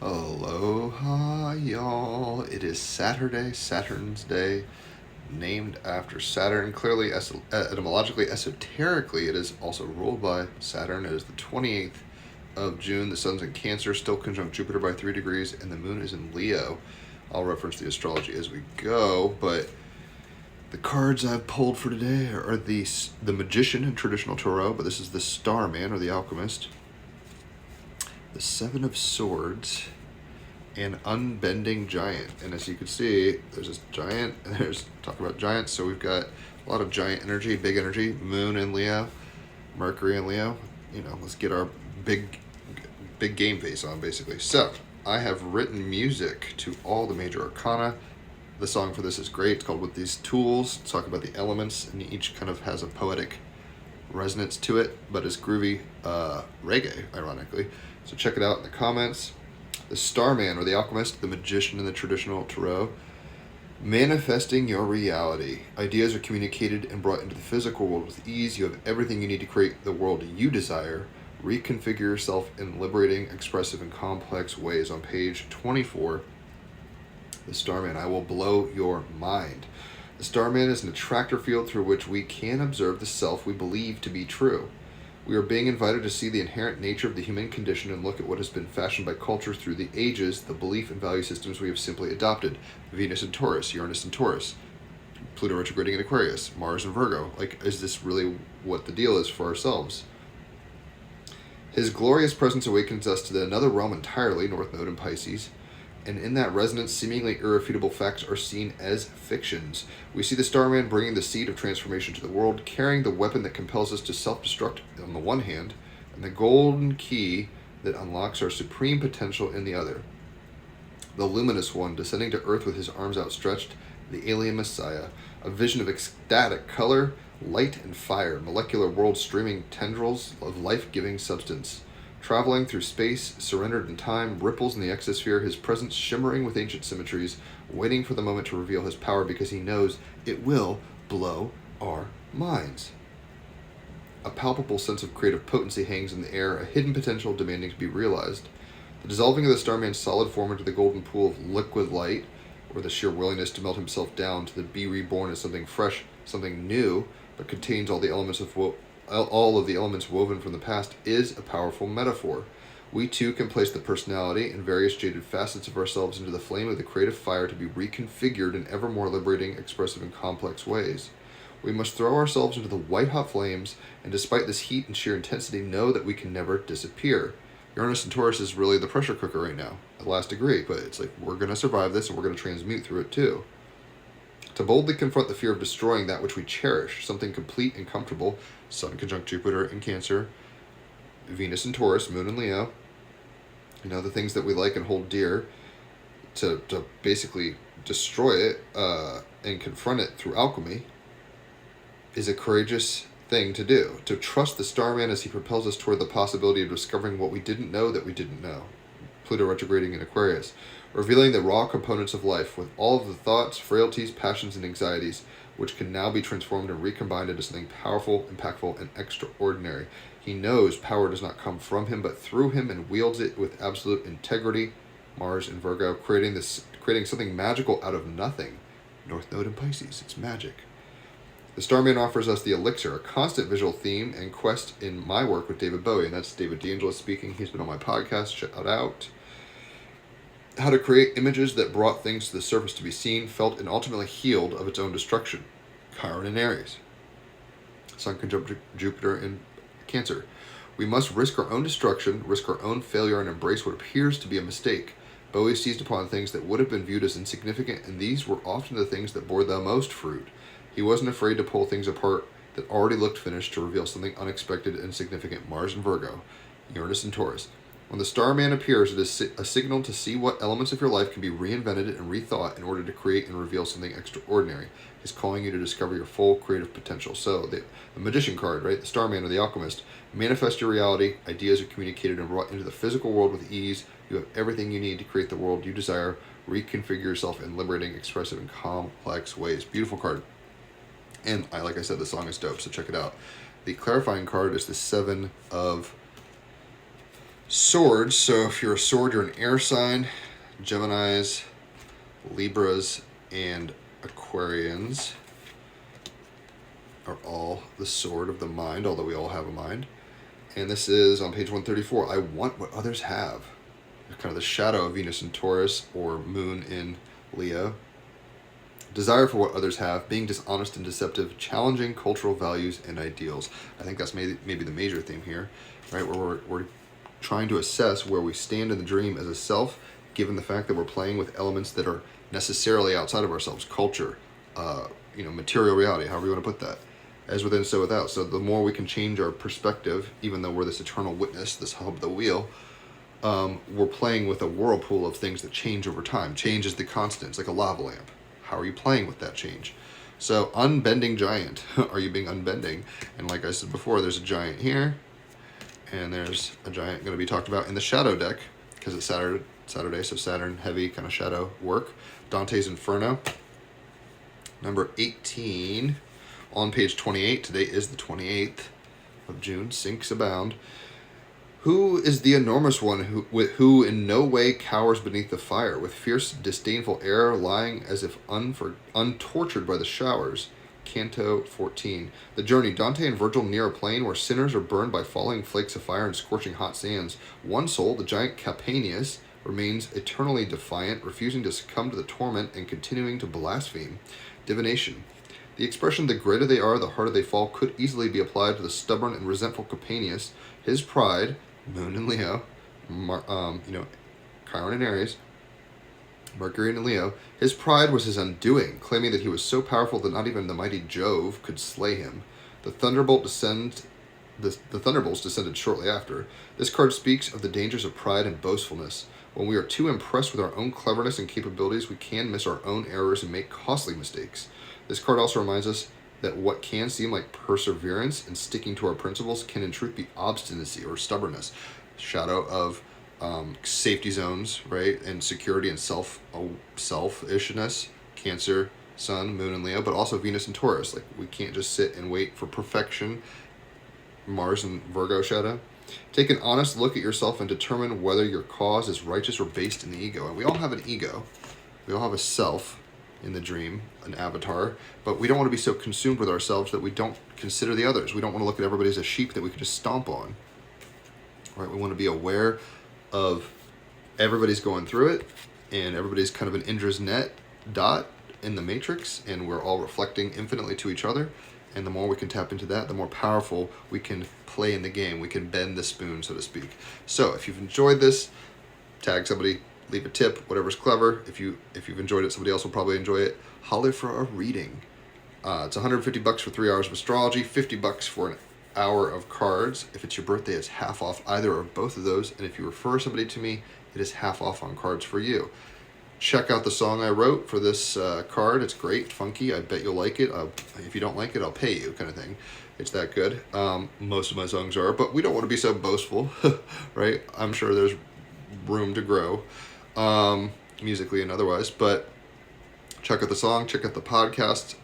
Aloha, y'all. It is Saturday, Saturn's Day, named after Saturn. Clearly, etymologically, esoterically, it is also ruled by Saturn. It is the 28th of June. The sun's in Cancer, still conjunct Jupiter by 3 degrees, and the moon is in Leo. I'll reference the astrology as we go, but the cards I've pulled for today are the Magician in traditional Tarot, but this is the Starman, or the Alchemist, the Seven of Swords, and Unbending Giant. And as you can see, there's this giant, and there's talk about giants, so we've got a lot of giant energy, big energy, moon in Leo, Mercury in Leo. Let's get our big game face on, basically. So I have written music to all the major arcana. The song for this is great. It's called With These Tools. It's talking about the elements, and each kind of has a poetic resonance to it, but it's groovy reggae, ironically. So check it out in the comments. The Starman, or the Alchemist, the Magician in the traditional Tarot. Manifesting your reality. Ideas are communicated and brought into the physical world with ease. You have everything you need to create the world you desire. Reconfigure yourself in liberating, expressive, and complex ways. On page 24, the Starman, I will blow your mind. The Starman is an attractor field through which we can observe the self we believe to be true. We are being invited to see the inherent nature of the human condition and look at what has been fashioned by culture through the ages, the belief and value systems we have simply adopted. Venus in Taurus, Uranus in Taurus, Pluto retrograding in Aquarius, Mars in Virgo. Is this really what the deal is for ourselves? His glorious presence awakens us to another realm entirely, North Node in Pisces. And in that resonance, seemingly irrefutable facts are seen as fictions. We see the Starman bringing the seed of transformation to the world, carrying the weapon that compels us to self-destruct on the one hand, and the golden key that unlocks our supreme potential in the other. The luminous one, descending to earth with his arms outstretched, the alien Messiah, a vision of ecstatic color, light and fire, molecular world streaming tendrils of life-giving substance. Traveling through space, surrendered in time, ripples in the exosphere, his presence shimmering with ancient symmetries, waiting for the moment to reveal his power because he knows it will blow our minds. A palpable sense of creative potency hangs in the air, a hidden potential demanding to be realized. The dissolving of the Starman's solid form into the golden pool of liquid light, or the sheer willingness to melt himself down to be reborn as something fresh, something new, but contains all of the elements woven from the past, is a powerful metaphor. We too can place the personality and various jaded facets of ourselves into the flame of the creative fire to be reconfigured in ever more liberating, expressive, and complex ways. We must throw ourselves into the white-hot flames, and despite this heat and sheer intensity, know that we can never disappear. Uranus and Taurus is really the pressure cooker right now, at last degree, but it's like, we're going to survive this, and we're going to transmute through it too. To boldly confront the fear of destroying that which we cherish, something complete and comfortable, Sun conjunct Jupiter in Cancer, Venus in Taurus, Moon in Leo, the things that we like and hold dear, to basically destroy it and confront it through alchemy, is a courageous thing to do. To trust the Starman as he propels us toward the possibility of discovering what we didn't know that we didn't know. Pluto retrograding in Aquarius, revealing the raw components of life with all of the thoughts, frailties, passions, and anxieties, which can now be transformed and recombined into something powerful, impactful, and extraordinary. He knows power does not come from him, but through him, and wields it with absolute integrity. Mars in Virgo, creating something magical out of nothing. North Node in Pisces, it's magic. The Starman offers us the elixir, a constant visual theme and quest in my work with David Bowie, and that's David D'Angelo speaking. He's been on my podcast, check it out. How to create images that brought things to the surface to be seen, felt, and ultimately healed of its own destruction. Chiron in Aries. Sun conjunct Jupiter in Cancer. We must risk our own destruction, risk our own failure, and embrace what appears to be a mistake. Bowie seized upon things that would have been viewed as insignificant, and these were often the things that bore the most fruit. He wasn't afraid to pull things apart that already looked finished to reveal something unexpected and significant. Mars in Virgo. Uranus in Taurus. When the Starman appears, it is a signal to see what elements of your life can be reinvented and rethought in order to create and reveal something extraordinary. He's calling you to discover your full creative potential. So, the Magician card, right? The Starman, or the Alchemist. Manifest your reality. Ideas are communicated and brought into the physical world with ease. You have everything you need to create the world you desire. Reconfigure yourself in liberating, expressive, and complex ways. Beautiful card. And, like I said, the song is dope, so check it out. The clarifying card is the Seven of Swords. So if you're a sword, you're an air sign. Geminis, Libras, and Aquarians are all the sword of the mind, although we all have a mind. And this is on page 134. I want what others have. Kind of the shadow of Venus in Taurus or Moon in Leo. Desire for what others have, being dishonest and deceptive, challenging cultural values and ideals. I think that's maybe the major theme here, right? Where we're trying to assess where we stand in the dream as a self, given the fact that we're playing with elements that are necessarily outside of ourselves, culture, material reality, however you want to put that. As within, so without. So the more we can change our perspective, even though we're this eternal witness, this hub of the wheel, we're playing with a whirlpool of things that change over time. Change is the constant. It's like a lava lamp. How are you playing with that change? So, unbending giant. Are you being unbending? And like I said before, there's a giant here, and there's a giant going to be talked about in the shadow deck, because it's Saturday, so Saturn, heavy kind of shadow work. Dante's Inferno, number 18, on page 28. Today is the 28th of June. Sinks abound. Who is the enormous one who in no way cowers beneath the fire, with fierce, disdainful air, lying as if untortured by the showers? Canto 14. The journey. Dante and Virgil near a plain where sinners are burned by falling flakes of fire and scorching hot sands. One soul, the giant Capanius, remains eternally defiant, refusing to succumb to the torment and continuing to blaspheme. Divination. The expression, the greater they are, the harder they fall, could easily be applied to the stubborn and resentful Capanius. His pride, Moon in Leo, Chiron in Aries, Mercury in Leo. His pride was his undoing, claiming that he was so powerful that not even the mighty Jove could slay him. The thunderbolts descended shortly after. This card speaks of the dangers of pride and boastfulness. When we are too impressed with our own cleverness and capabilities, we can miss our own errors and make costly mistakes. This card also reminds us that what can seem like perseverance and sticking to our principles can in truth be obstinacy or stubbornness. Shadow of safety zones, right, and security and selfishness. Cancer, Sun, Moon, and Leo, but also Venus and Taurus. Like, we can't just sit and wait for perfection. Mars and Virgo shadow. Take an honest look at yourself and determine whether your cause is righteous or based in the ego. And we all have an ego. We all have a self in the dream, an avatar, but we don't want to be so consumed with ourselves that we don't consider the others. We don't want to look at everybody as a sheep that we could just stomp on. Right? We want to be aware of everybody's going through it, and everybody's kind of an Indra's net dot in the matrix, and we're all reflecting infinitely to each other. And the more we can tap into that, the more powerful we can play in the game. We can bend the spoon, so to speak. So if you've enjoyed this, tag somebody, leave a tip, whatever's clever. If you've enjoyed it, somebody else will probably enjoy it. Holler for a reading. It's $150 for 3 hours of astrology, $50 for an hour of cards. If it's your birthday, it's half off either or both of those. And if you refer somebody to me, it is half off on cards for you. Check out the song I wrote for this card. It's great, funky. I bet you'll like it. If you don't like it, I'll pay you, kind of thing. It's that good. Most of my songs are, but we don't want to be so boastful, right? I'm sure there's room to grow, musically and otherwise. But check out the song, check out the podcast.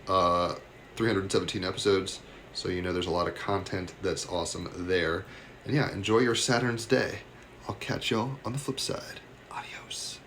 317 episodes, so there's a lot of content that's awesome there. And yeah, enjoy your Saturn's day. I'll catch y'all on the flip side. Adios.